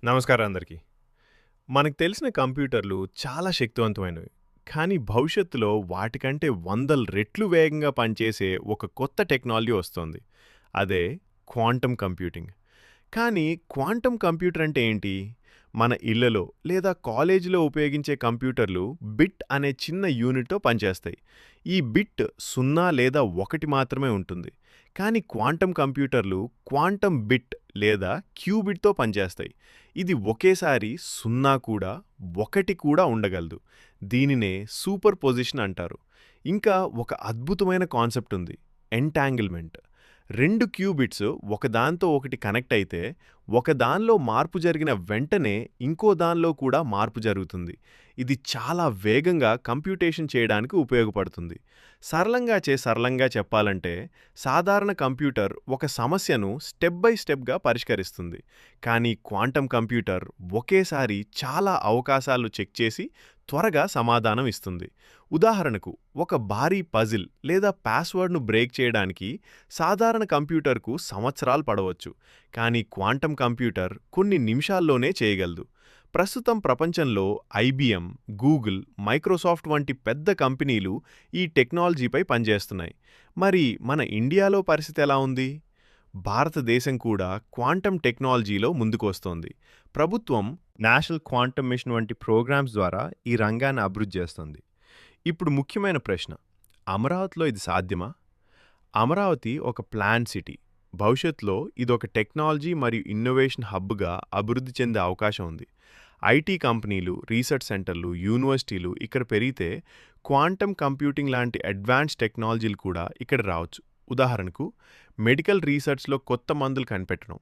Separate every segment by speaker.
Speaker 1: నమస్కారం అందరికీ. మనకు తెలిసిన కంప్యూటర్లు చాలా శక్తివంతమైనవి. కానీ భవిష్యత్తులో వాటికంటే వందల రెట్లు వేగంగా పనిచేసే ఒక కొత్త టెక్నాలజీ వస్తోంది. అదే క్వాంటమ్ కంప్యూటింగ్. కానీ క్వాంటమ్ కంప్యూటర్ అంటే ఏంటి? మన ఇళ్లలో లేదా కాలేజీలో ఉపయోగించే కంప్యూటర్లు బిట్ అనే చిన్న యూనిట్‌తో పనిచేస్తాయి. ఈ బిట్ 0 లేదా 1 మాత్రమే ఉంటుంది. కానీ క్వాంటమ్ కంప్యూటర్లు క్వాంటమ్ బిట్ లేదా క్యూబిట్‌తో పనిచేస్తాయి. ఇది ఒకేసారి 0 కూడా, 1 కూడా ఉండగలదు. దీనినే సూపర్ పొజిషన్ అంటారు. ఇంకా ఒక అద్భుతమైన కాన్సెప్ట్ ఉంది. ఎంటాంగిల్‌మెంట్. 2 క్యూబిట్స్ ఒకదాంతో ఒకటి కనెక్ట్ అయితే, ఒకదానిలో మార్పు జరిగిన వెంటనే ఇంకో దానిలో కూడా మార్పు జరుగుతుంది. ఇది చాలా వేగంగా కంప్యూటేషన్ చేయడానికి ఉపయోగపడుతుంది. సరళంగా చెప్పాలంటే, సాధారణ కంప్యూటర్ ఒక సమస్యను స్టెప్ బై స్టెప్‌గా పరిష్కరిస్తుంది. కానీ క్వాంటమ్ కంప్యూటర్ ఒకేసారి చాలా అవకాశాలు చెక్ చేసి త్వరగా సమాధానం ఇస్తుంది. ఉదాహరణకు, ఒక భారీ పజిల్ లేదా పాస్వర్డ్‌ను బ్రేక్ చేయడానికి సాధారణ కంప్యూటర్కు సంవత్సరాలు పడవచ్చు. కానీ క్వాంటమ్ కంప్యూటర్ కొన్ని నిమిషాల్లోనే చేయగలదు. ప్రస్తుతం ప్రపంచంలో ఐబీఎం, గూగుల్, మైక్రోసాఫ్ట్ వంటి పెద్ద కంపెనీలు ఈ టెక్నాలజీపై పనిచేస్తున్నాయి. మరి మన ఇండియాలో పరిస్థితి ఎలా ఉంది? భారతదేశం కూడా క్వాంటమ్ టెక్నాలజీలో ముందుకొస్తోంది. ప్రభుత్వం నేషనల్ క్వాంటమ్ మిషన్ వంటి ప్రోగ్రామ్స్ ద్వారా ఈ రంగాన్ని అభివృద్ధి చేస్తోంది. ఇప్పుడు ముఖ్యమైన ప్రశ్న: అమరావతిలో ఇది సాధ్యమా? అమరావతి ఒక ప్లాన్ సిటీ. భవిష్యత్తులో ఇదొక టెక్నాలజీ మరియు ఇన్నోవేషన్ హబ్‌గా అభివృద్ధి చెందే అవకాశం ఉంది. ఐటీ కంపెనీలు, రీసెర్చ్ సెంటర్లు, యూనివర్సిటీలు ఇక్కడ పెరిగితే క్వాంటమ్ కంప్యూటింగ్ లాంటి అడ్వాన్స్డ్ టెక్నాలజీలు కూడా ఇక్కడ రావచ్చు. ఉదాహరణకు, మెడికల్ రీసెర్చ్‌లో కొత్త మందులు కనిపెట్టడం,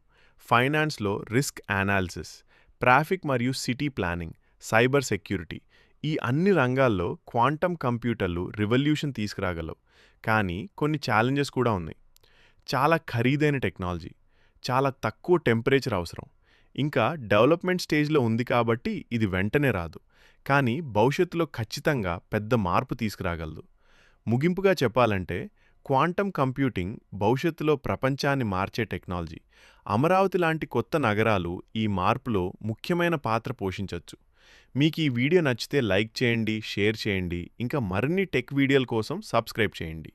Speaker 1: ఫైనాన్స్‌లో రిస్క్ అనాలిసిస్, ట్రాఫిక్ మరియు సిటీ ప్లానింగ్, సైబర్ సెక్యూరిటీ, ఈ అన్ని రంగాల్లో క్వాంటమ్ కంప్యూటర్లు రివల్యూషన్ తీసుకురాగలవు. కానీ కొన్ని ఛాలెంజెస్ కూడా ఉన్నాయి. చాలా ఖరీదైన టెక్నాలజీ, చాలా తక్కువ టెంపరేచర్ అవసరం, ఇంకా డెవలప్మెంట్ స్టేజ్లో ఉంది కాబట్టి ఇది వెంటనే రాదు. కానీ భవిష్యత్తులో ఖచ్చితంగా పెద్ద మార్పు తీసుకురాగలదు. ముగింపుగా చెప్పాలంటే, క్వాంటమ్ కంప్యూటింగ్ భవిష్యత్తులో ప్రపంచాన్ని మార్చే టెక్నాలజీ. అమరావతి లాంటి కొత్త నగరాలు ఈ మార్పులో ముఖ్యమైన పాత్ర పోషించవచ్చు. మీకు ఈ వీడియో నచ్చితే లైక్ చేయండి, షేర్ చేయండి, ఇంకా మరిన్ని టెక్ వీడియోల కోసం సబ్స్క్రైబ్ చేయండి.